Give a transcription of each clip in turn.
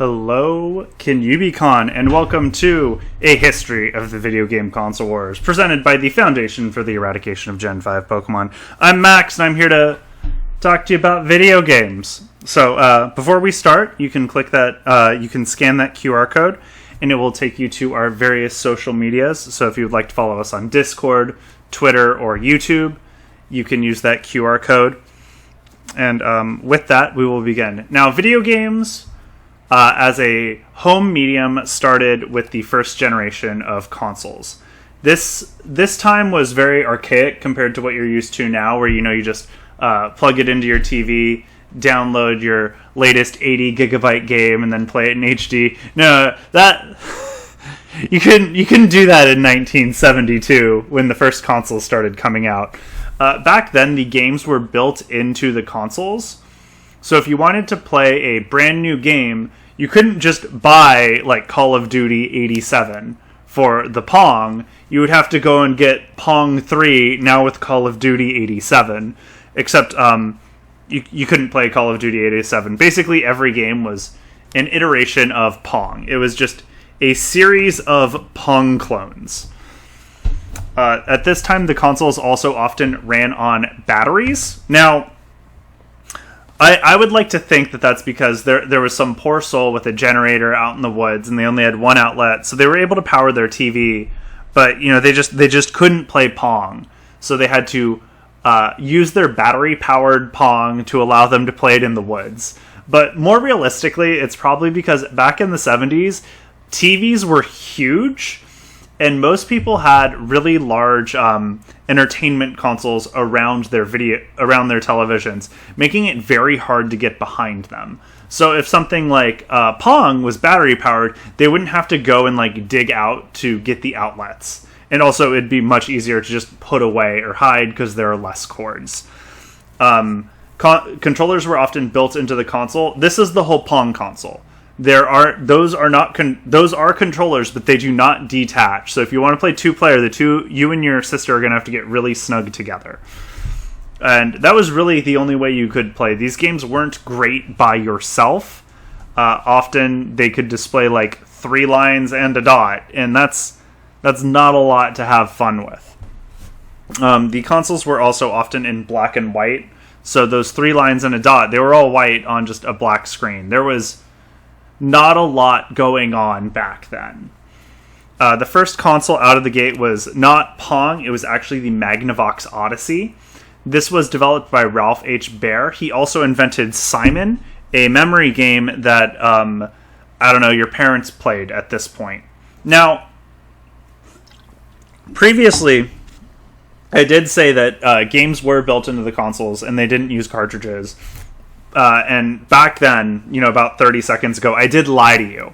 Hello, Yoo Bi Con, and welcome to A History of the Video Game Console Wars, presented by the Foundation for the Eradication of Gen 5 Pokemon. I'm Max, and I'm here to talk to you about video games. So, before we start, you can click that, you can scan that QR code, and it will take you to our various social medias. So if you would like to follow us on Discord, Twitter, or YouTube, you can use that QR code. And with that, we will begin. Now, video games as a home medium started with the first generation of consoles. This time was very archaic compared to what you're used to now, where you just plug it into your TV, download your latest 80 gigabyte game, and then play it in HD. No, that you couldn't do that in 1972 when the first consoles started coming out. Back then, the games were built into the consoles. So if you wanted to play a brand new game, you couldn't just buy like Call of Duty 87 for the Pong. You would have to go and get Pong 3 now with Call of Duty 87. Except you couldn't play Call of Duty 87. Basically, every game was an iteration of Pong. It was just a series of Pong clones. At this time, the consoles also often ran on batteries. Now, I would like to think that that's because there was some poor soul with a generator out in the woods, and they only had one outlet, so they were able to power their TV, but they just couldn't play Pong, so they had to use their battery-powered Pong to allow them to play it in the woods. But more realistically, it's probably because back in the 70s, TVs were huge, and most people had really large entertainment consoles around their televisions, making it very hard to get behind them. So if something like Pong was battery powered, they wouldn't have to go and dig out to get the outlets. And also, it'd be much easier to just put away or hide because there are less cords. Controllers were often built into the console. This is the whole Pong console. Those are controllers, but they do not detach. So if you want to play two-player, you and your sister are going to have to get really snug together. And that was really the only way you could play. These games weren't great by yourself. Often they could display 3 lines and a dot, and that's not a lot to have fun with. The consoles were also often in black and white. So those 3 lines and a dot, they were all white on just a black screen. There was not a lot going on back then. The first console out of the gate was not Pong, it was actually the Magnavox Odyssey. This was developed by Ralph H. Baer. He also invented Simon, a memory game that, your parents played at this point. Now, previously, I did say that games were built into the consoles and they didn't use cartridges. And back then, about 30 seconds ago, I did lie to you.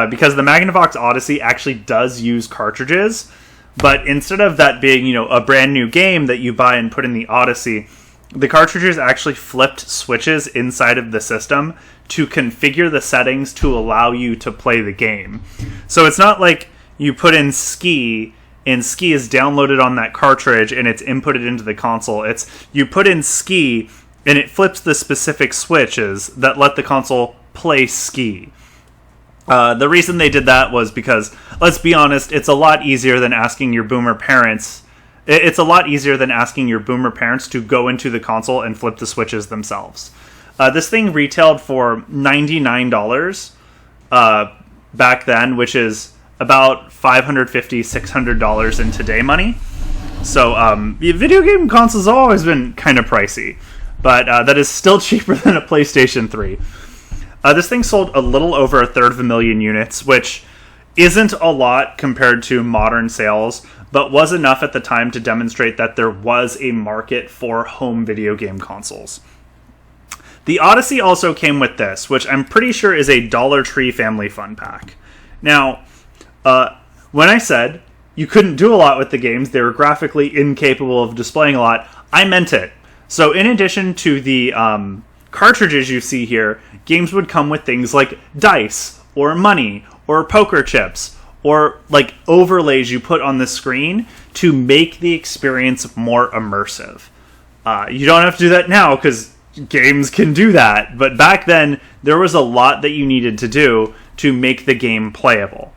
Because the Magnavox Odyssey actually does use cartridges, but instead of that being, a brand new game that you buy and put in the Odyssey, the cartridges actually flipped switches inside of the system to configure the settings to allow you to play the game. So it's not like you put in Ski, and Ski is downloaded on that cartridge and it's inputted into the console. It's you put in Ski, and it flips the specific switches that let the console play Ski. The reason they did that was because, let's be honest, it's a lot easier than asking your boomer parents. It's a lot easier than asking your boomer parents to go into the console and flip the switches themselves. This thing retailed for $99 back then, which is about $550, $600 in today money. So video game consoles have always been kind of pricey. But that is still cheaper than a PlayStation 3. This thing sold a little over 1/3 units, which isn't a lot compared to modern sales, but was enough at the time to demonstrate that there was a market for home video game consoles. The Odyssey also came with this, which I'm pretty sure is a Dollar Tree Family Fun Pack. Now, when I said you couldn't do a lot with the games, they were graphically incapable of displaying a lot, I meant it. So in addition to the cartridges you see here, games would come with things like dice, or money, or poker chips, or overlays you put on the screen to make the experience more immersive. You don't have to do that now because games can do that. But back then, there was a lot that you needed to do to make the game playable.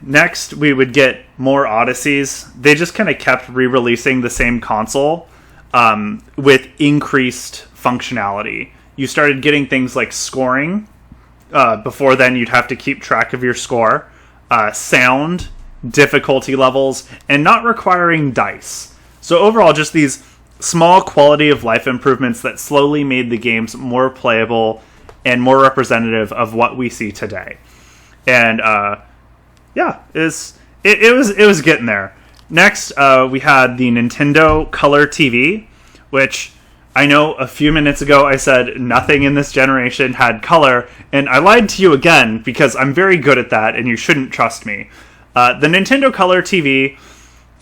Next, we would get more Odysseys. They just kind of kept re-releasing the same console with increased functionality. You started getting things like scoring. Before then, you'd have to keep track of your score. Sound, difficulty levels, and not requiring dice. So overall, just these small quality of life improvements that slowly made the games more playable and more representative of what we see today. And it was getting there. Next, we had the Nintendo Color TV, which I know a few minutes ago I said nothing in this generation had color, and I lied to you again because I'm very good at that, and you shouldn't trust me. The Nintendo Color TV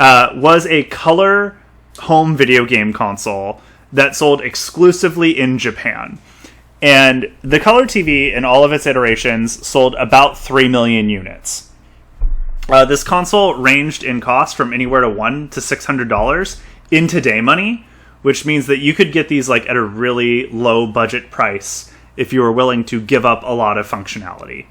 was a color home video game console that sold exclusively in Japan. And the Color TV, in all of its iterations, sold about 3 million units. This console ranged in cost from anywhere to $100 to $600 in today money, which means that you could get these like at a really low budget price if you were willing to give up a lot of functionality.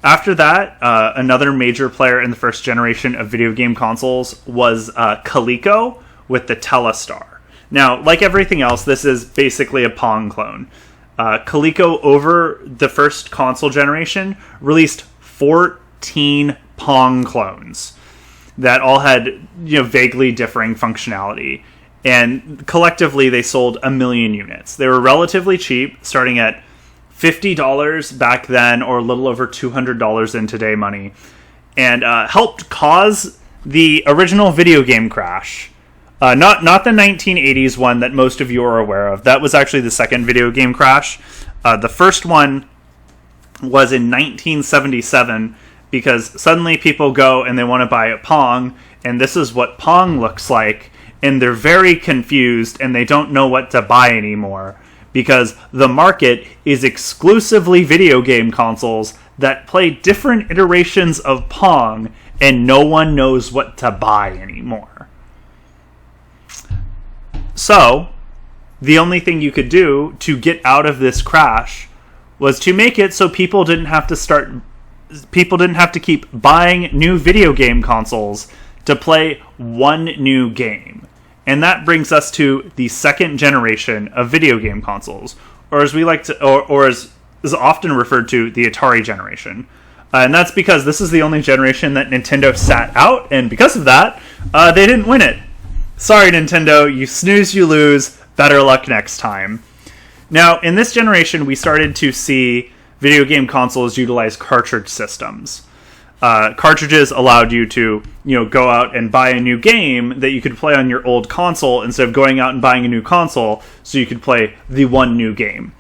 After that, another major player in the first generation of video game consoles was Coleco with the Telestar. Now, like everything else, this is basically a Pong clone. Coleco, over the first console generation, released 14 Pong clones that all had, vaguely differing functionality. And collectively, they sold 1 million units. They were relatively cheap, starting at $50 back then, or a little over $200 in today money, and helped cause the original video game crash. Not the 1980s one that most of you are aware of. That was actually the second video game crash. The first one was in 1977, because suddenly people go and they want to buy a Pong, and this is what Pong looks like, and they're very confused and they don't know what to buy anymore, because the market is exclusively video game consoles that play different iterations of Pong, and no one knows what to buy anymore. So, the only thing you could do to get out of this crash was to make it so people didn't have to keep buying new video game consoles to play one new game. And that brings us to the second generation of video game consoles, or as we like to, or as is often referred to, the Atari generation. And that's because this is the only generation that Nintendo sat out, and because of that, they didn't win it. Sorry, Nintendo, you snooze, you lose. Better luck next time. Now, in this generation, we started to see video game consoles utilize cartridge systems. Cartridges allowed you to, go out and buy a new game that you could play on your old console instead of going out and buying a new console so you could play the one new game.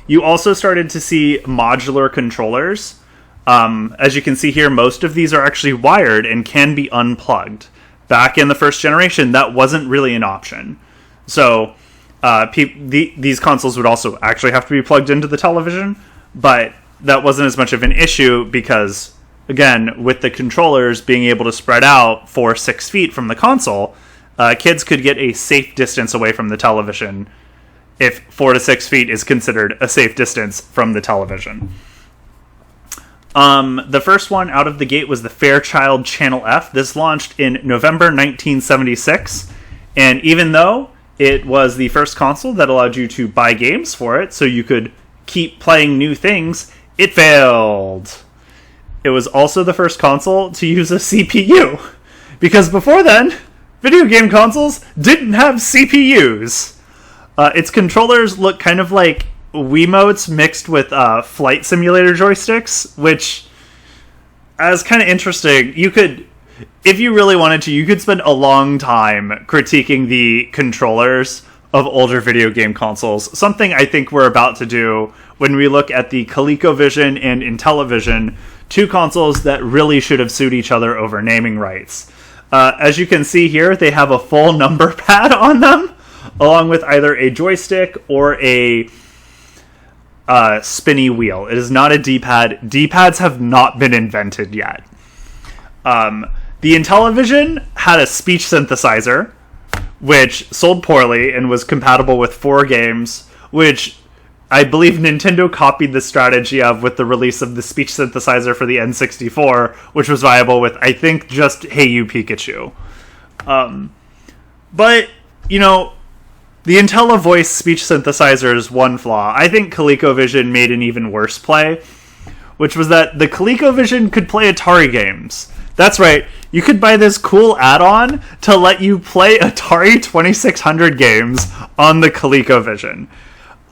You also started to see modular controllers. As you can see here, most of these are actually wired and can be unplugged. Back in the first generation, that wasn't really an option. So these consoles would also actually have to be plugged into the television, but that wasn't as much of an issue because, again, with the controllers being able to spread out 4-6 feet from the console, kids could get a safe distance away from the television if 4 to 6 feet is considered a safe distance from the television. The first one out of the gate was the Fairchild Channel F. This launched in November 1976, and even though it was the first console that allowed you to buy games for it so you could keep playing new things, it failed. It was also the first console to use a CPU, because before then, video game consoles didn't have CPUs. Its controllers look kind of like Wiimotes mixed with flight simulator joysticks, which is kind of interesting. You could, if you really wanted to, you could spend a long time critiquing the controllers of older video game consoles, something I think we're about to do when we look at the ColecoVision and Intellivision, two consoles that really should have sued each other over naming rights. As you can see here, they have a full number pad on them, along with either a joystick or a spinny wheel. It is not a D-pad. D-pads have not been invented yet. The Intellivision had a speech synthesizer, which sold poorly and was compatible with 4 games, which I believe Nintendo copied the strategy of with the release of the speech synthesizer for the N64, which was viable with, I think, just Hey You Pikachu. But, you know, the IntelliVoice speech synthesizer's one flaw. I think ColecoVision made an even worse play, which was that the ColecoVision could play Atari games. That's right, you could buy this cool add-on to let you play Atari 2600 games on the ColecoVision.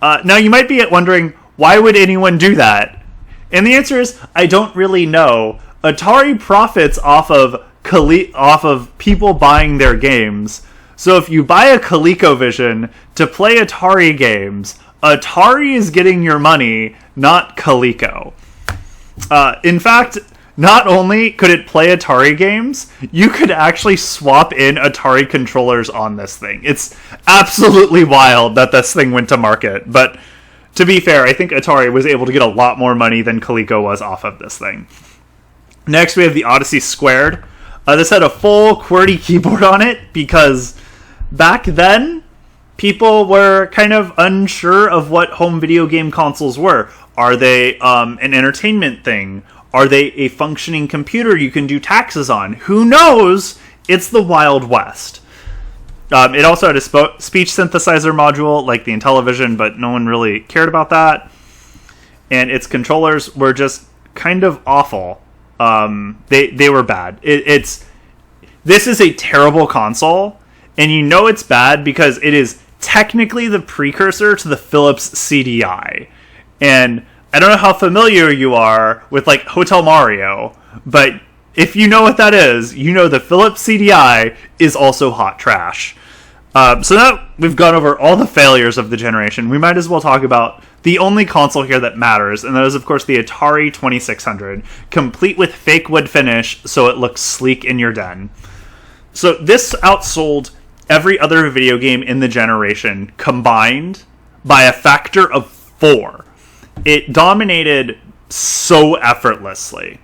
Now, you might be wondering, why would anyone do that? And the answer is, I don't really know. Atari profits off of people buying their games. So if you buy a ColecoVision to play Atari games, Atari is getting your money, not Coleco. In fact, not only could it play Atari games, you could actually swap in Atari controllers on this thing. It's absolutely wild that this thing went to market. But to be fair, I think Atari was able to get a lot more money than Coleco was off of this thing. Next, we have the Odyssey Squared. This had a full QWERTY keyboard on it because back then, people were kind of unsure of what home video game consoles were. Are they an entertainment thing? Are they a functioning computer you can do taxes on? Who knows? It's the Wild West. It also had a speech synthesizer module like the Intellivision, but no one really cared about that. And its controllers were just kind of awful. They were bad. This is a terrible console, and you know it's bad because it is technically the precursor to the Philips CDI. And I don't know how familiar you are with, like, Hotel Mario, but if you know what that is, you know the Philips CDI is also hot trash. So now we've gone over all the failures of the generation, we might as well talk about the only console here that matters, and that is, of course, the Atari 2600, complete with fake wood finish so it looks sleek in your den. So this outsold every other video game in the generation combined by a factor of 4. It dominated so effortlessly.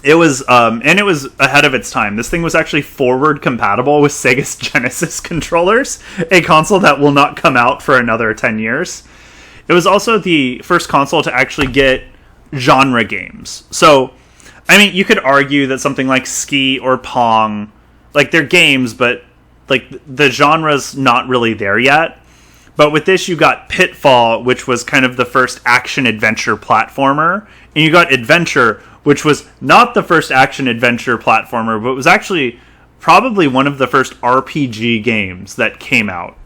It was ahead of its time. This thing was actually forward compatible with Sega's Genesis controllers, a console that will not come out for another 10 years. It was also the first console to actually get genre games. So, I mean, you could argue that something like Ski or Pong, like, they're games, but, like, the genre's not really there yet. But with this, you got Pitfall, which was kind of the first action-adventure platformer. And you got Adventure, which was not the first action-adventure platformer, but was actually probably one of the first RPG games that came out.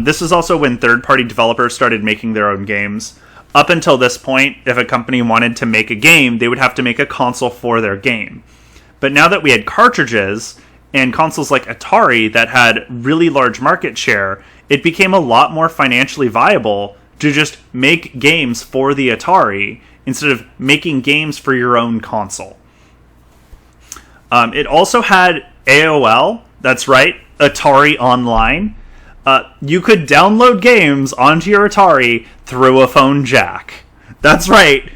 This was also when third-party developers started making their own games. Up until this point, if a company wanted to make a game, they would have to make a console for their game. But now that we had cartridges and consoles like Atari that had really large market share, it became a lot more financially viable to just make games for the Atari instead of making games for your own console. It also had AOL, that's right, Atari Online. You could download games onto your Atari through a phone jack. That's right,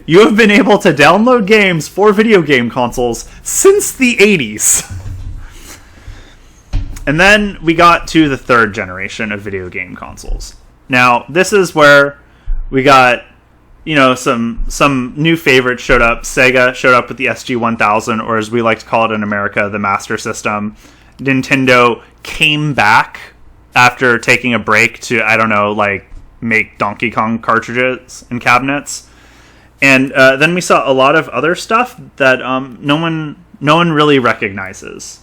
you have been able to download games for video game consoles since the 80s. And then we got to the third generation of video game consoles. Now, this is where we got, you know, some new favorites showed up. Sega showed up with the SG-1000, or as we like to call it in America, the Master System. Nintendo came back after taking a break to, I don't know, like, make Donkey Kong cartridges and cabinets. And then we saw a lot of other stuff that no one really recognizes.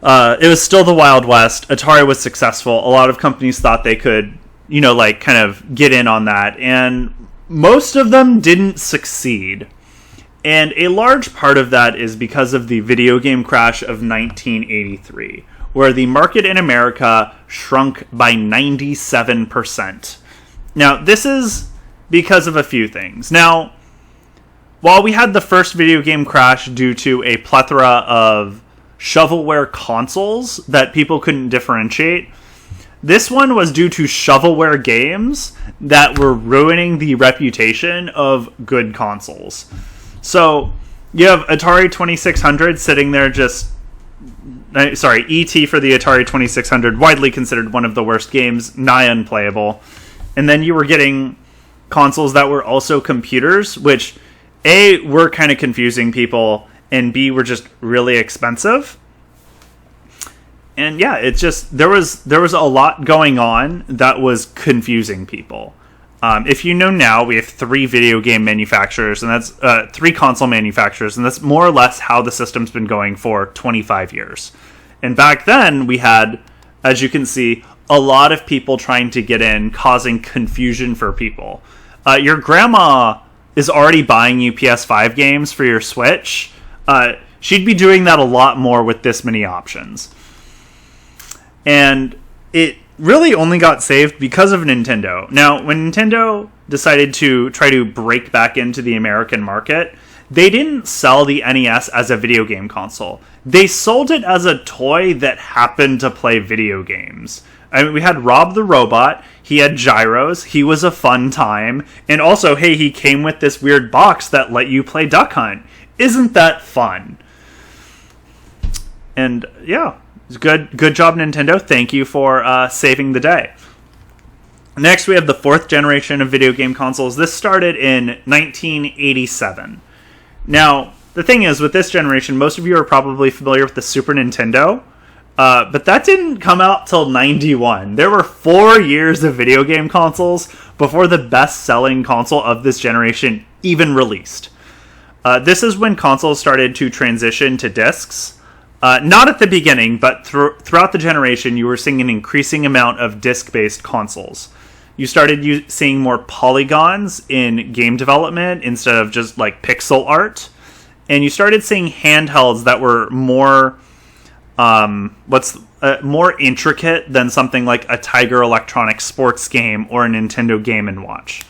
It was still the Wild West. Atari was successful. A lot of companies thought they could, you know, like, kind of get in on that. And most of them didn't succeed. And a large part of that is because of the video game crash of 1983, where the market in America shrunk by 97%. Now, this is because of a few things. Now, while we had the first video game crash due to a plethora of shovelware consoles that people couldn't differentiate, this one was due to shovelware games that were ruining the reputation of good consoles. So you have Atari 2600 sitting there just E.T. for the Atari 2600, widely considered one of the worst games, nigh unplayable. And then you were getting consoles that were also computers, which A, were kind of confusing people, and B, were just really expensive. And yeah, it's just there was a lot going on that was confusing people. If you know now, we have 3 video game manufacturers, and that's 3 console manufacturers, and that's more or less how the system's been going for 25 years. And back then, we had, as you can see, a lot of people trying to get in, causing confusion for people. Your grandma is already buying you PS5 games for your Switch. She'd be doing that a lot more with this many options. And it really only got saved because of Nintendo. Now, when Nintendo decided to try to break back into the American market, they didn't sell the NES as a video game console. They sold it as a toy that happened to play video games. I mean, we had Rob the Robot, he had gyros, he was a fun time, and also, hey, he came with this weird box that let you play Duck Hunt. Isn't that fun? And yeah, good job, Nintendo. Thank you for saving the day. Next, we have the 4th generation of video game consoles. This started in 1987. Now, the thing is, with this generation, most of you are probably familiar with the Super Nintendo, but that didn't come out till 91. There were 4 years of video game consoles before the best-selling console of this generation even released. This is when consoles started to transition to discs. Not at the beginning, but throughout the generation, you were seeing an increasing amount of disc-based consoles. You started seeing more polygons in game development instead of just like pixel art. And you started seeing handhelds that were more more intricate than something like a Tiger Electronics sports game or a Nintendo Game & Watch.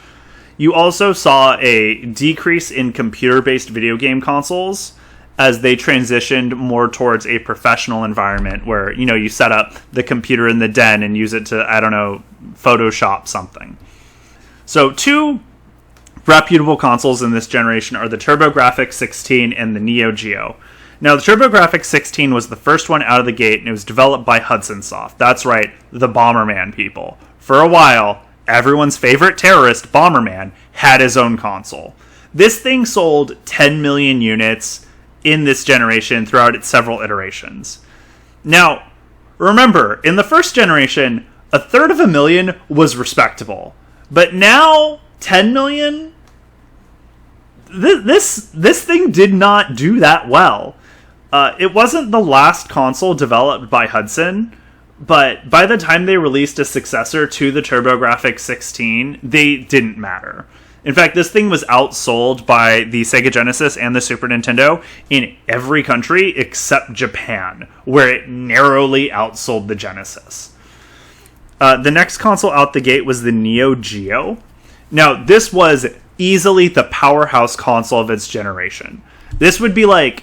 You also saw a decrease in computer-based video game consoles as they transitioned more towards a professional environment where, you know, you set up the computer in the den and use it to, I don't know, Photoshop something. So 2 reputable consoles in this generation are the TurboGrafx 16 and the Neo Geo. Now, the TurboGrafx 16 was the first one out of the gate, and it was developed by Hudson Soft. That's right, the Bomberman people. For a while, everyone's favorite terrorist, Bomberman, had his own console. This thing sold 10 million units in this generation throughout its several iterations. Now, remember, in the first generation, 1/3 was respectable. But now, 10 million? This thing did not do that well. It wasn't the last console developed by Hudson, but by the time they released a successor to the TurboGrafx 16, they didn't matter. In fact, this thing was outsold by the Sega Genesis and the Super Nintendo in every country except Japan, where it narrowly outsold the Genesis. The next console out the gate was the Neo Geo. Now, this was easily the powerhouse console of its generation. This would be like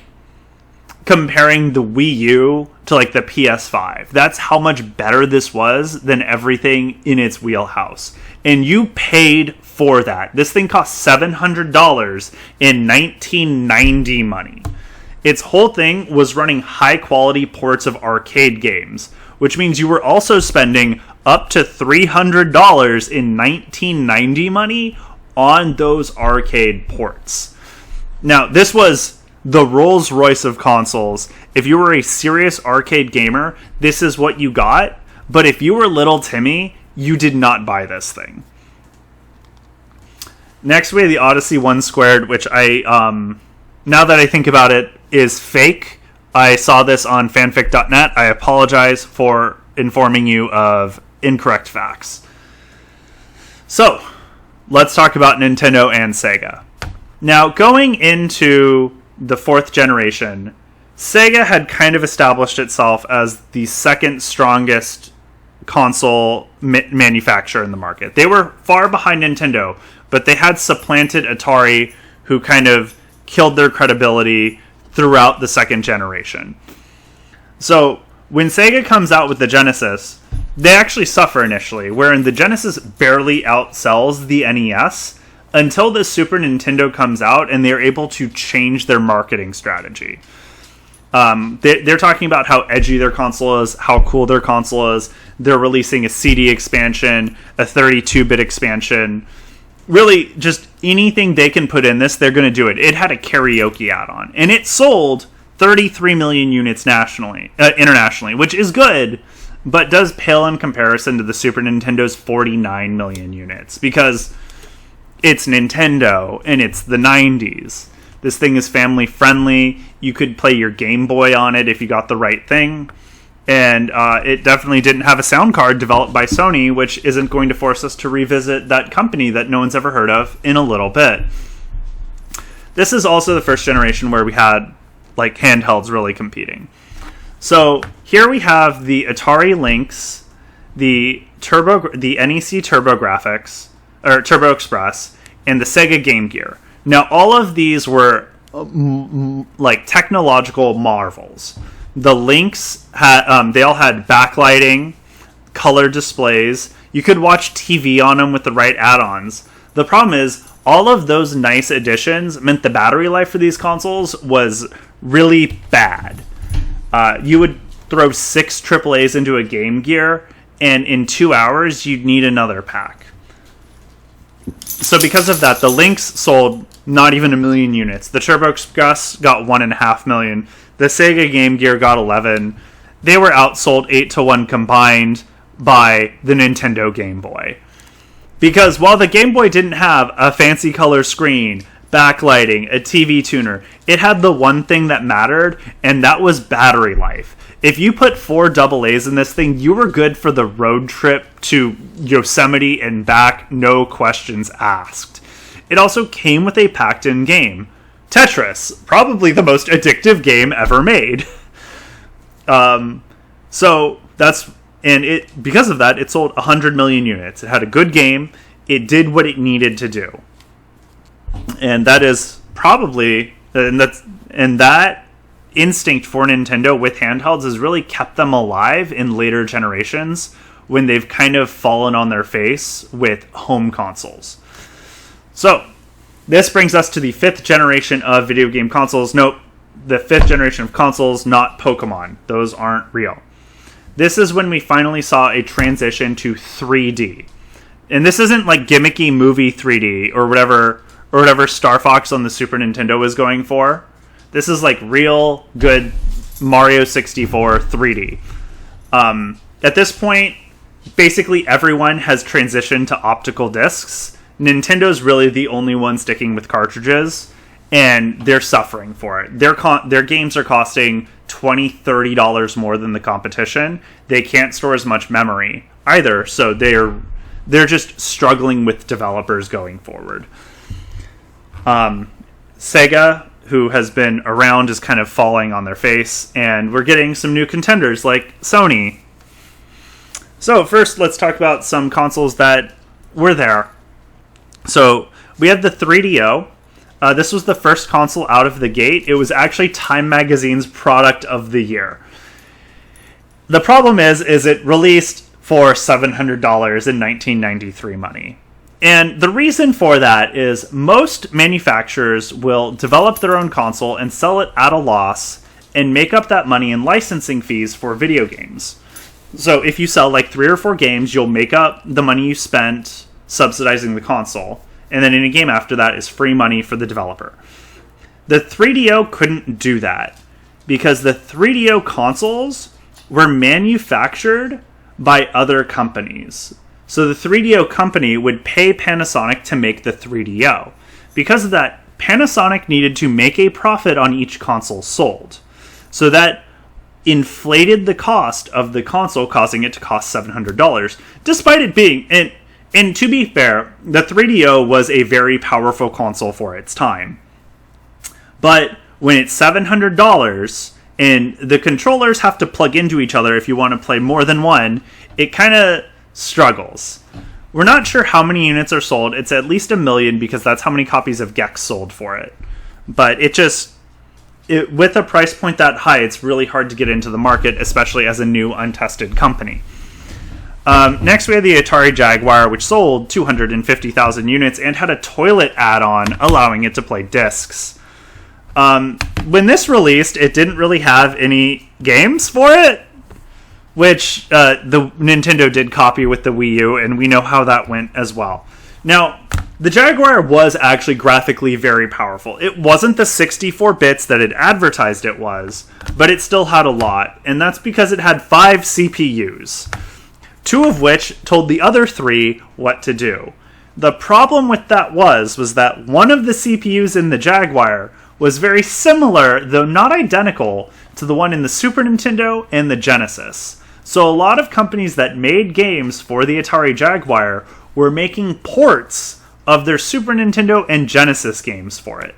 comparing the Wii U to like the PS5. That's how much better this was than everything in its wheelhouse. And you paid for that. This thing cost $700 in 1990 money. Its whole thing was running high quality ports of arcade games, which means you were also spending up to $300 in 1990 money on those arcade ports. Now, this was the Rolls Royce of consoles. If you were a serious arcade gamer, this is what you got. But if you were little Timmy, you did not buy this thing. Next, we have the Odyssey 1 Squared, which I, now that I think about it, is fake. I saw this on fanfic.net. I apologize for informing you of incorrect facts. So, let's talk about Nintendo and Sega. Now, going into the 4th generation, Sega had kind of established itself as the second strongest console manufacturer in the market. They were far behind Nintendo, but they had supplanted Atari, who kind of killed their credibility throughout the 2nd generation. So, when Sega comes out with the Genesis, they actually suffer initially, wherein the Genesis barely outsells the NES until the Super Nintendo comes out and they're able to change their marketing strategy. They're talking about how edgy their console is, how cool their console is. They're releasing a CD expansion, a 32-bit expansion. Really, just anything they can put in this, they're going to do it. It had a karaoke add-on, and it sold 33 million units internationally, which is good, but does pale in comparison to the Super Nintendo's 49 million units, because it's Nintendo, and it's the 90s. This thing is family friendly. You could play your Game Boy on it if you got the right thing. And it definitely didn't have a sound card developed by Sony, which isn't going to force us to revisit that company that no one's ever heard of in a little bit. This is also the first generation where we had like handhelds really competing. So here we have the Atari Lynx, the NEC TurboGrafx, or Turbo Express, and the Sega Game Gear. Now, all of these were like technological marvels. The Lynx they all had backlighting, color displays. You could watch TV on them with the right add-ons. The problem is, all of those nice additions meant the battery life for these consoles was really bad. You would throw 6 AAAs into a Game Gear, and in 2 hours, you'd need another pack. So because of that, the Lynx sold not even 1 million units. The Turbo Express got 1.5 million. The Sega Game Gear got 11. They were outsold 8-1 combined by the Nintendo Game Boy. Because while the Game Boy didn't have a fancy color screen, backlighting, a TV tuner, it had the one thing that mattered, and that was battery life. If you put 4 AA's in this thing, you were good for the road trip to Yosemite and back, no questions asked. It also came with a packed-in game. Tetris, probably the most addictive game ever made. So that's, and it, because of that, it sold 100 million units. It had a good game. It did what it needed to do. And that is probably, and that instinct for Nintendo with handhelds has really kept them alive in later generations when they've kind of fallen on their face with home consoles. So, this brings us to the 5th generation of video game consoles. Nope, the 5th generation of consoles, not Pokemon. Those aren't real. This is when we finally saw a transition to 3D. And this isn't like gimmicky movie 3D or whatever Star Fox on the Super Nintendo was going for. This is like real good Mario 64 3D. At this point, basically everyone has transitioned to optical discs. Nintendo's really the only one sticking with cartridges, and they're suffering for it. Their games are costing $20, $30 more than the competition. They can't store as much memory either, so they're just struggling with developers going forward. Sega, who has been around, is kind of falling on their face, and we're getting some new contenders like Sony. So first, let's talk about some consoles that were there. So we have the 3DO. This was the first console out of the gate. It was actually Time Magazine's product of the year. The problem is it released for $700 in 1993 money. And the reason for that is most manufacturers will develop their own console and sell it at a loss and make up that money in licensing fees for video games. So if you sell like 3 or 4 games, you'll make up the money you spent subsidizing the console, and then any game after that is free money for the developer. The 3DO couldn't do that because the 3DO consoles were manufactured by other companies. So the 3DO company would pay Panasonic to make the 3DO. Because of that, Panasonic needed to make a profit on each console sold. So that inflated the cost of the console, causing it to cost $700, despite it being... And to be fair, the 3DO was a very powerful console for its time. But when it's $700 and the controllers have to plug into each other if you want to play more than one, it kind of struggles. We're not sure how many units are sold. It's at least 1 million because that's how many copies of Gex sold for it. But with a price point that high, it's really hard to get into the market, especially as a new, untested company. Next, we had the Atari Jaguar, which sold 250,000 units and had a toilet add-on, allowing it to play discs. When this released, it didn't really have any games for it, which the Nintendo did copy with the Wii U, and we know how that went as well. Now, the Jaguar was actually graphically very powerful. It wasn't the 64 bits that it advertised it was, but it still had a lot, and that's because it had 5 CPUs, 2 of which told the other 3 what to do. The problem with that was that one of the CPUs in the Jaguar was very similar, though not identical, to the one in the Super Nintendo and the Genesis. So a lot of companies that made games for the Atari Jaguar were making ports of their Super Nintendo and Genesis games for it.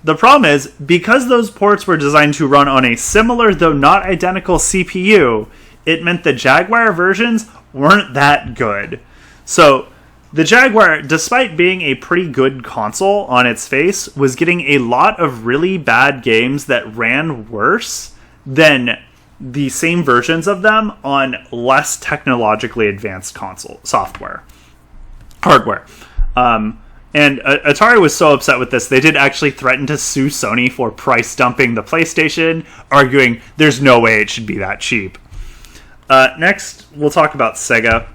The problem is, because those ports were designed to run on a similar, though not identical CPU, it meant the Jaguar versions weren't that good. So the Jaguar, despite being a pretty good console on its face, was getting a lot of really bad games that ran worse than the same versions of them on less technologically advanced hardware. And Atari was so upset with this, they did actually threaten to sue Sony for price dumping the PlayStation, arguing there's no way it should be that cheap. Next, we'll talk about Sega.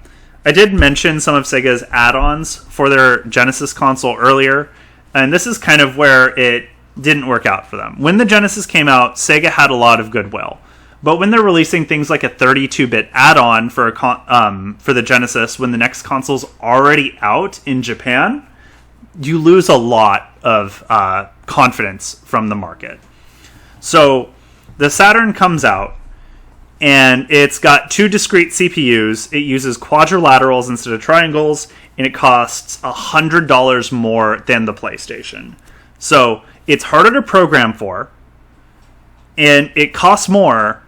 I did mention some of Sega's add-ons for their Genesis console earlier, and this is kind of where it didn't work out for them. When the Genesis came out, Sega had a lot of goodwill. But when they're releasing things like a 32-bit add-on for the Genesis, when the next console's already out in Japan, you lose a lot of confidence from the market. So the Saturn comes out, and it's got 2 discrete CPUs. It uses quadrilaterals instead of triangles, and it costs $100 more than the PlayStation. So it's harder to program for, and it costs more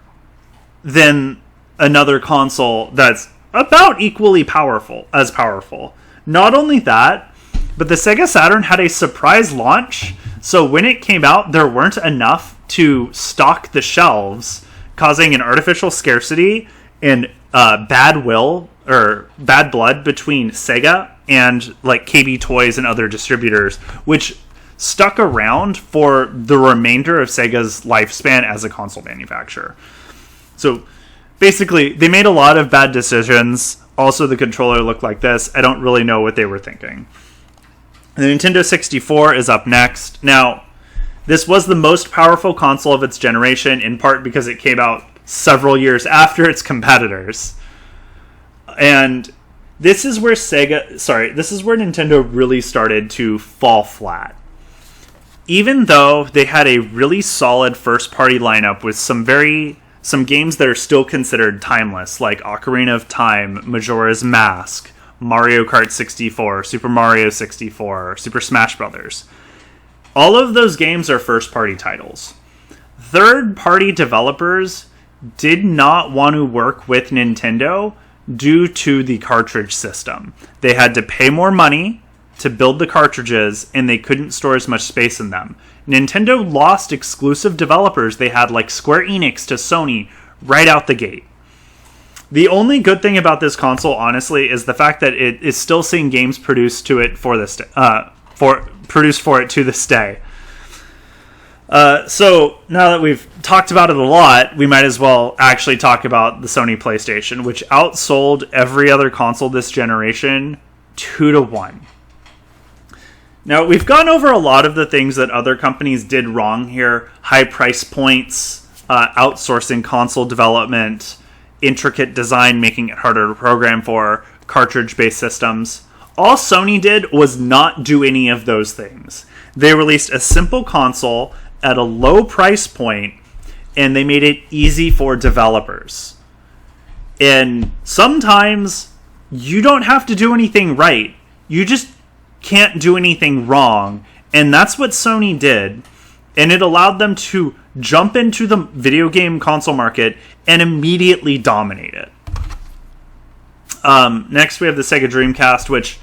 than another console that's about equally powerful. Not only that, but the Sega Saturn had a surprise launch, so when it came out, there weren't enough to stock the shelves, causing an artificial scarcity and bad blood between Sega and like KB Toys and other distributors, which stuck around for the remainder of Sega's lifespan as a console manufacturer. So basically, they made a lot of bad decisions. Also, the controller looked like this. I don't really know what they were thinking. The Nintendo 64 is up next. Now, this was the most powerful console of its generation, in part because it came out several years after its competitors. And this is where Nintendo really started to fall flat. Even though they had a really solid first-party lineup with some games that are still considered timeless, like Ocarina of Time, Majora's Mask, Mario Kart 64, Super Mario 64, Super Smash Bros. All of those games are first-party titles. Third-party developers did not want to work with Nintendo due to the cartridge system. They had to pay more money to build the cartridges, and they couldn't store as much space in them. Nintendo lost exclusive developers they had, like Square Enix, to Sony right out the gate. The only good thing about this console, honestly, is the fact that it is still seeing games produced to it produced for it to this day. So now that we've talked about it a lot, we might as well actually talk about the Sony PlayStation, which outsold every other console this generation 2-1. Now, we've gone over a lot of the things that other companies did wrong here. High price points, outsourcing console development, intricate design making it harder to program for, cartridge-based systems. All Sony did was not do any of those things. They released a simple console at a low price point, and they made it easy for developers. And sometimes you don't have to do anything right. You just can't do anything wrong, and that's what Sony did, and it allowed them to jump into the video game console market and immediately dominate it. Next we have the Sega Dreamcast, which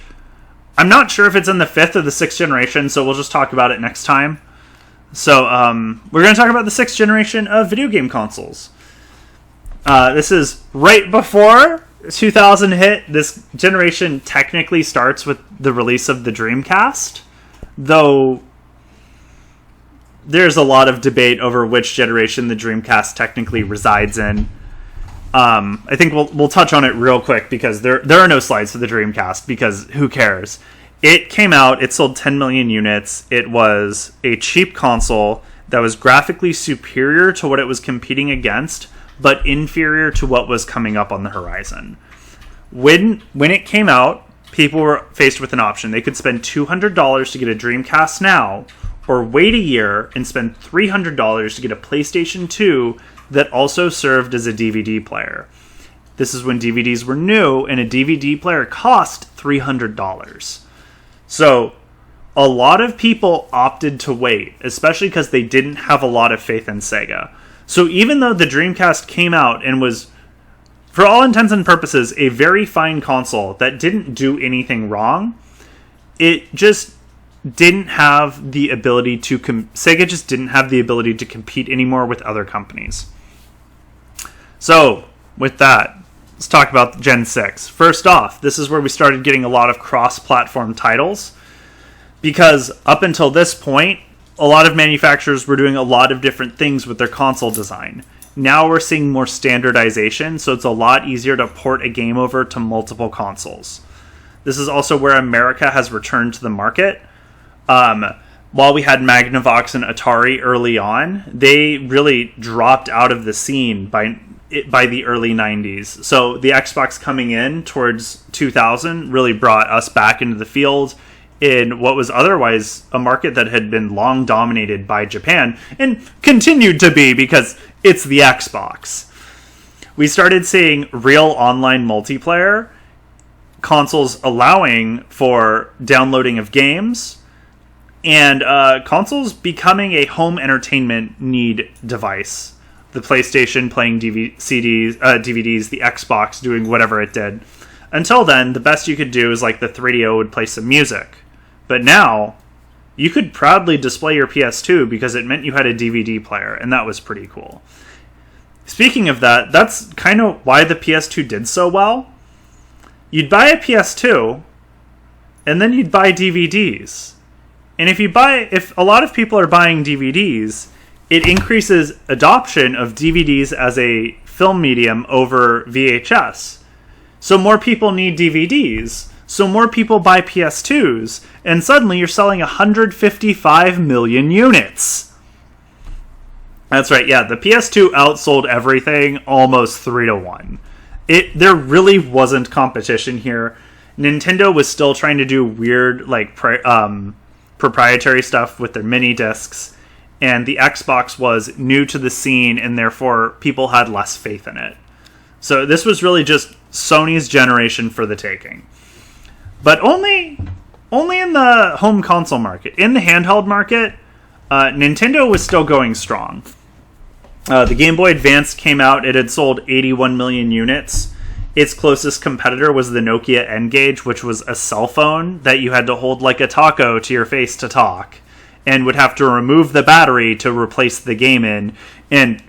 I'm not sure if it's in the 5th or the 6th generation, so we'll just talk about it next time. So we're going to talk about the 6th generation of video game consoles. This is right before 2000 hit. This generation technically starts with the release of the Dreamcast, though there's a lot of debate over which generation the Dreamcast technically resides in. I think we'll touch on it real quick because there are no slides for the Dreamcast because who cares? It came out, it sold 10 million units. It was a cheap console that was graphically superior to what it was competing against, but inferior to what was coming up on the horizon. When it came out, people were faced with an option. They could spend $200 to get a Dreamcast now, or wait a year and spend $300 to get a PlayStation 2 that also served as a DVD player. This is when DVDs were new, and a DVD player cost $300. So, a lot of people opted to wait, especially because they didn't have a lot of faith in Sega. So even though the Dreamcast came out and was, for all intents and purposes, a very fine console that didn't do anything wrong, it just didn't have the ability to... Sega just didn't have the ability to compete anymore with other companies. So, with that, let's talk about Gen 6. First off, this is where we started getting a lot of cross-platform titles, because up until this point, a lot of manufacturers were doing a lot of different things with their console design. Now we're seeing more standardization, so it's a lot easier to port a game over to multiple consoles. This is also where America has returned to the market. While we had Magnavox and Atari early on, they really dropped out of the scene by the early 90s. So the Xbox coming in towards 2000 really brought us back into the field in what was otherwise a market that had been long dominated by Japan, and continued to be because it's the Xbox. We started seeing real online multiplayer, consoles allowing for downloading of games, and consoles becoming a home entertainment need device. The PlayStation playing DVDs, the Xbox doing whatever it did. Until then, the best you could do is like the 3DO would play some music. But now, you could proudly display your PS2 because it meant you had a DVD player, and that was pretty cool. Speaking of that, that's kind of why the PS2 did so well. You'd buy a PS2, and then you'd buy DVDs. And if a lot of people are buying DVDs, it increases adoption of DVDs as a film medium over VHS. So more people need DVDs. So more people buy PS2s, and suddenly you're selling 155 million units. That's right, yeah, the PS2 outsold everything almost 3-1. There really wasn't competition here. Nintendo was still trying to do weird, like, proprietary stuff with their mini discs, and the Xbox was new to the scene, and therefore people had less faith in it. So this was really just Sony's generation for the taking. But only in the home console market. In the handheld market, Nintendo was still going strong. The Game Boy Advance came out. It had sold 81 million units. Its closest competitor was the Nokia N-Gage, which was a cell phone that you had to hold like a taco to your face to talk, and would have to remove the battery to replace the game in, and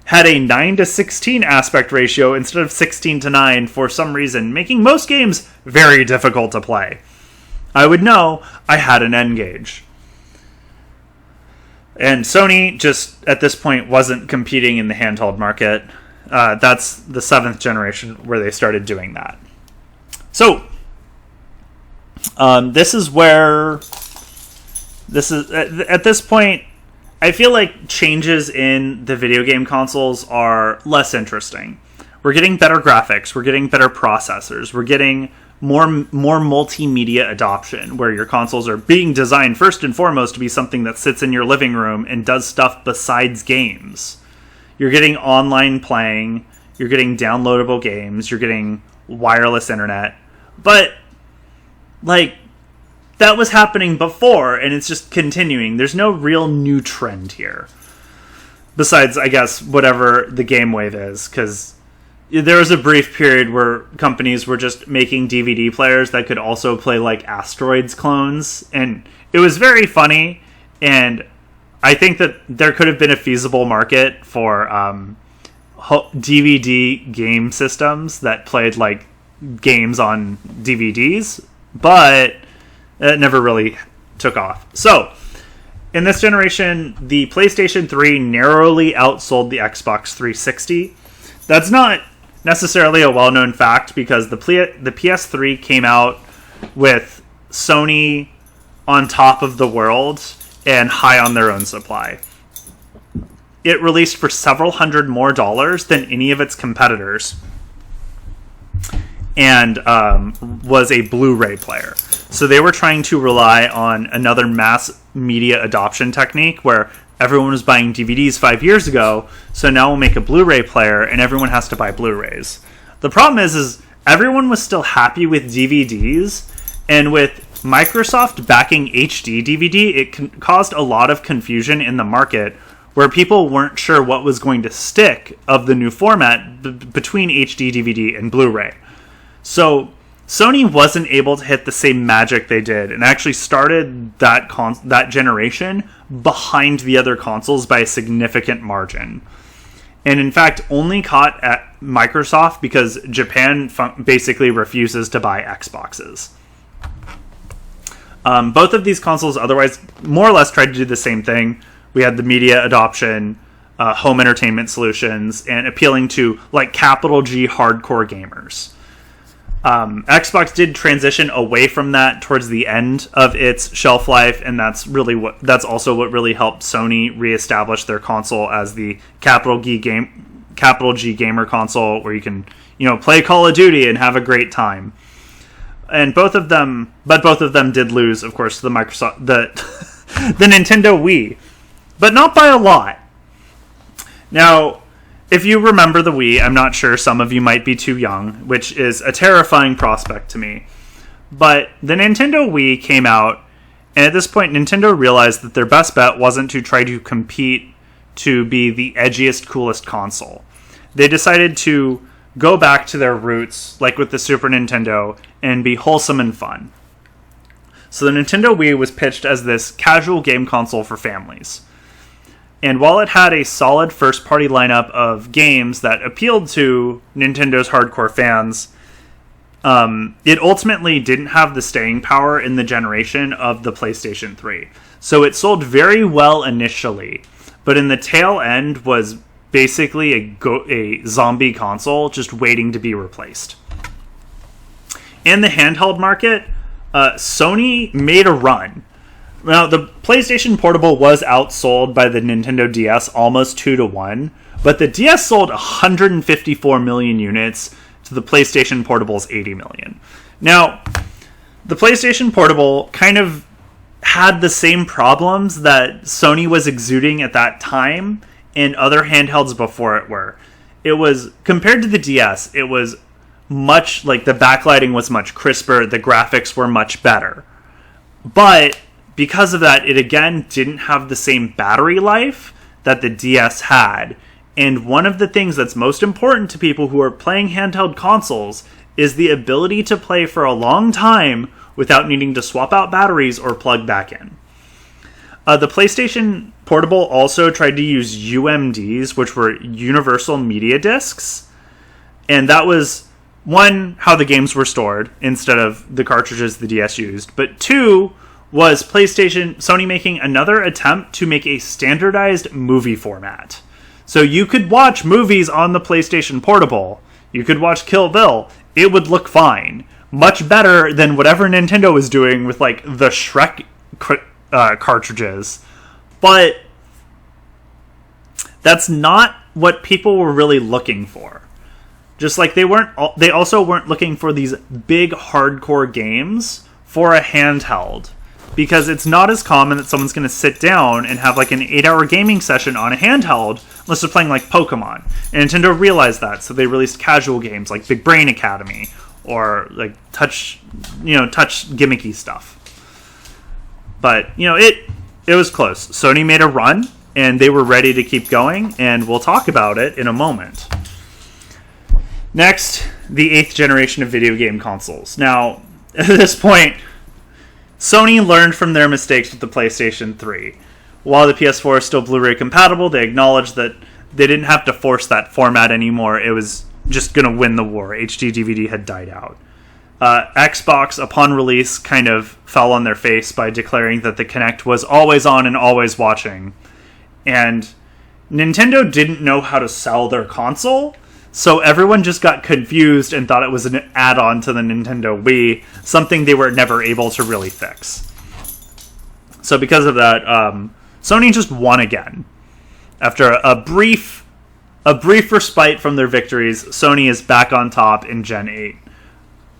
had a 9:16 aspect ratio instead of 16:9 for some reason, making most games very difficult to play. I would know I had an N-Gage. And Sony just, at this point, wasn't competing in the handheld market. That's the 7th generation where they started doing that. So, this is at this point, I feel like changes in the video game consoles are less interesting. We're getting better graphics, we're getting better processors, we're getting more multimedia adoption, where your consoles are being designed first and foremost to be something that sits in your living room and does stuff besides games. You're getting online playing, you're getting downloadable games, you're getting wireless internet, but, like, that was happening before, and it's just continuing. There's no real new trend here. Besides, I guess, whatever the game wave is, because there was a brief period where companies were just making DVD players that could also play, like, Asteroids clones, and it was very funny, and I think that there could have been a feasible market for DVD game systems that played, like, games on DVDs, but it never really took off. So, in this generation, the PlayStation 3 narrowly outsold the Xbox 360. That's not necessarily a well-known fact because the PS3 came out with Sony on top of the world and high on their own supply. It released for several $100 more than any of its competitors, and was a Blu-ray player. So they were trying to rely on another mass media adoption technique where everyone was buying DVDs 5 years ago, so now we'll make a Blu-ray player and everyone has to buy Blu-rays. The problem is everyone was still happy with DVDs, and with Microsoft backing HD DVD, it caused a lot of confusion in the market where people weren't sure what was going to stick of the new format between HD DVD and Blu-ray. So Sony wasn't able to hit the same magic they did, and actually started that generation behind the other consoles by a significant margin. And in fact, only caught at Microsoft because Japan basically refuses to buy Xboxes. Both of these consoles otherwise more or less tried to do the same thing. We had the media adoption, home entertainment solutions, and appealing to like capital G hardcore gamers. Xbox did transition away from that towards the end of its shelf life, and that's also what really helped Sony reestablish their console as the capital G gamer console, where you can play Call of Duty and have a great time. And both of them did lose, of course, to the Nintendo Wii, but not by a lot. Now, if you remember the Wii, I'm not sure, some of you might be too young, which is a terrifying prospect to me. But the Nintendo Wii came out, and at this point, Nintendo realized that their best bet wasn't to try to compete to be the edgiest, coolest console. They decided to go back to their roots, like with the Super Nintendo, and be wholesome and fun. So the Nintendo Wii was pitched as this casual game console for families. And while it had a solid first-party lineup of games that appealed to Nintendo's hardcore fans, it ultimately didn't have the staying power in the generation of the PlayStation 3. So it sold very well initially, but in the tail end was basically a zombie console just waiting to be replaced. In the handheld market, Sony made a run. Now, the PlayStation Portable was outsold by the Nintendo DS almost 2-1, but the DS sold 154 million units to the PlayStation Portable's 80 million. Now, the PlayStation Portable kind of had the same problems that Sony was exuding at that time and other handhelds before it were. It was, compared to the DS, it was much, like, the backlighting was much crisper, the graphics were much better. But because of that, it again didn't have the same battery life that the DS had. And one of the things that's most important to people who are playing handheld consoles is the ability to play for a long time without needing to swap out batteries or plug back in. The PlayStation Portable also tried to use UMDs, which were Universal Media Discs. And that was, one, how the games were stored instead of the cartridges the DS used. But two, was Sony making another attempt to make a standardized movie format. So you could watch movies on the PlayStation Portable. You could watch Kill Bill. It would look fine. Much better than whatever Nintendo was doing with, like, the Shrek cartridges. But that's not what people were really looking for. Just like they also weren't looking for these big hardcore games for a handheld. Because it's not as common that someone's going to sit down and have like an 8-hour gaming session on a handheld unless they're playing like Pokemon. And Nintendo realized that, so they released casual games like Big Brain Academy or like touch gimmicky stuff. But, it was close. Sony made a run, and they were ready to keep going, and we'll talk about it in a moment. Next, the 8th generation of video game consoles. Now, at this point, Sony learned from their mistakes with the PlayStation 3. While the PS4 is still Blu-ray compatible, they acknowledged that they didn't have to force that format anymore. It was just going to win the war. HD DVD had died out. Xbox, upon release, kind of fell on their face by declaring that the Kinect was always on and always watching. And Nintendo didn't know how to sell their console, so everyone just got confused and thought it was an add-on to the Nintendo Wii, something they were never able to really fix. So because of that, Sony just won again. After a brief respite from their victories, Sony is back on top in Gen 8.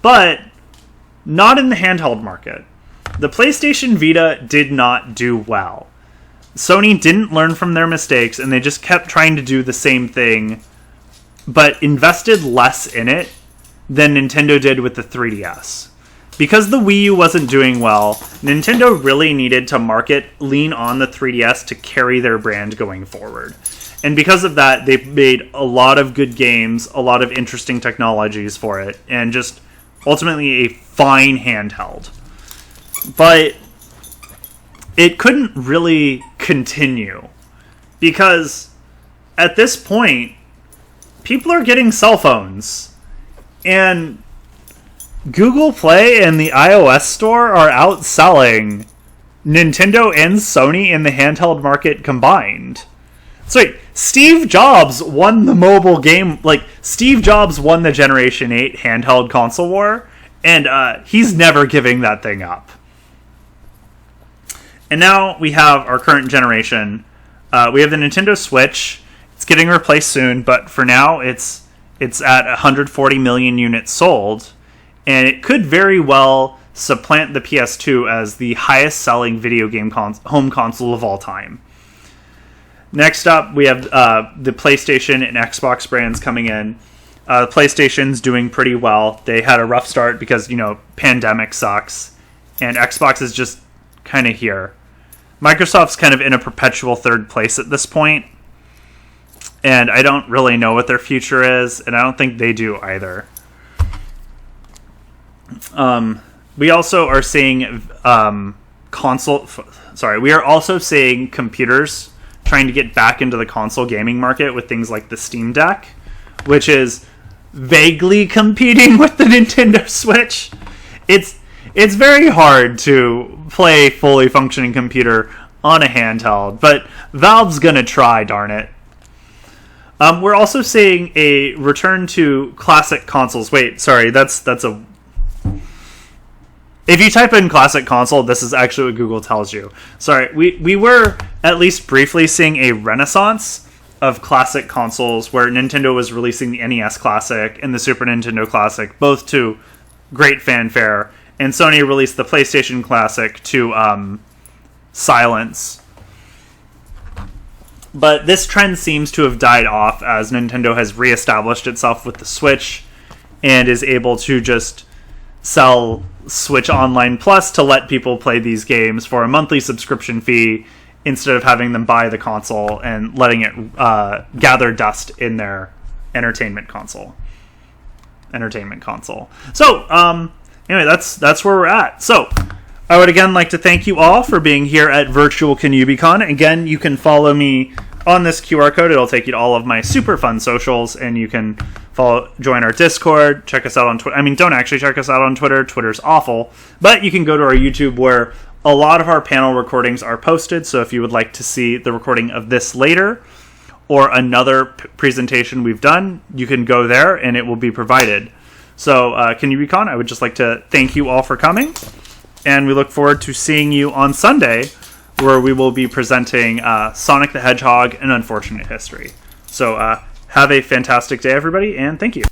But not in the handheld market. The PlayStation Vita did not do well. Sony didn't learn from their mistakes, and they just kept trying to do the same thing, but invested less in it than Nintendo did with the 3DS. Because the Wii U wasn't doing well, Nintendo really needed to lean on the 3DS to carry their brand going forward. And because of that, they made a lot of good games, a lot of interesting technologies for it, and just ultimately a fine handheld. But it couldn't really continue, because at this point, people are getting cell phones, and Google Play and the iOS store are outselling Nintendo and Sony in the handheld market combined. So wait, Steve Jobs won the mobile game, Steve Jobs won the Generation 8 handheld console war, and he's never giving that thing up. And now we have our current generation. We have the Nintendo Switch. It's getting replaced soon, but for now it's at 140 million units sold, and it could very well supplant the PS2 as the highest selling video game home console of all time. Next up, we have the PlayStation and Xbox brands coming in. PlayStation's doing pretty well. They had a rough start because, pandemic sucks, and Xbox is just kind of here. Microsoft's kind of in a perpetual third place at this point, and I don't really know what their future is, and I don't think they do either. We also are seeing we are also seeing computers trying to get back into the console gaming market with things like the Steam Deck, which is vaguely competing with the Nintendo Switch. It's very hard to play a fully functioning computer on a handheld, but Valve's gonna try, darn it. We're also seeing a return to classic consoles. Wait, sorry, that's a... If you type in classic console, this is actually what Google tells you. Sorry, we were at least briefly seeing a renaissance of classic consoles where Nintendo was releasing the NES Classic and the Super Nintendo Classic, both to great fanfare, and Sony released the PlayStation Classic to silence. But this trend seems to have died off as Nintendo has reestablished itself with the Switch and is able to just sell Switch Online Plus to let people play these games for a monthly subscription fee instead of having them buy the console and letting it gather dust in their entertainment console. So, anyway, that's where we're at. So, I would again like to thank you all for being here at Virtual Yoo Bi Con. Again, you can follow me on this QR code. It'll take you to all of my super fun socials, and you can join our Discord, check us out on Twitter. I mean, don't actually check us out on Twitter. Twitter's awful. But you can go to our YouTube where a lot of our panel recordings are posted. So if you would like to see the recording of this later or another presentation we've done, you can go there and it will be provided. So, Yoo Bi Con, I would just like to thank you all for coming. And we look forward to seeing you on Sunday, where we will be presenting Sonic the Hedgehog, An Unfortunate History. So, have a fantastic day, everybody, and thank you.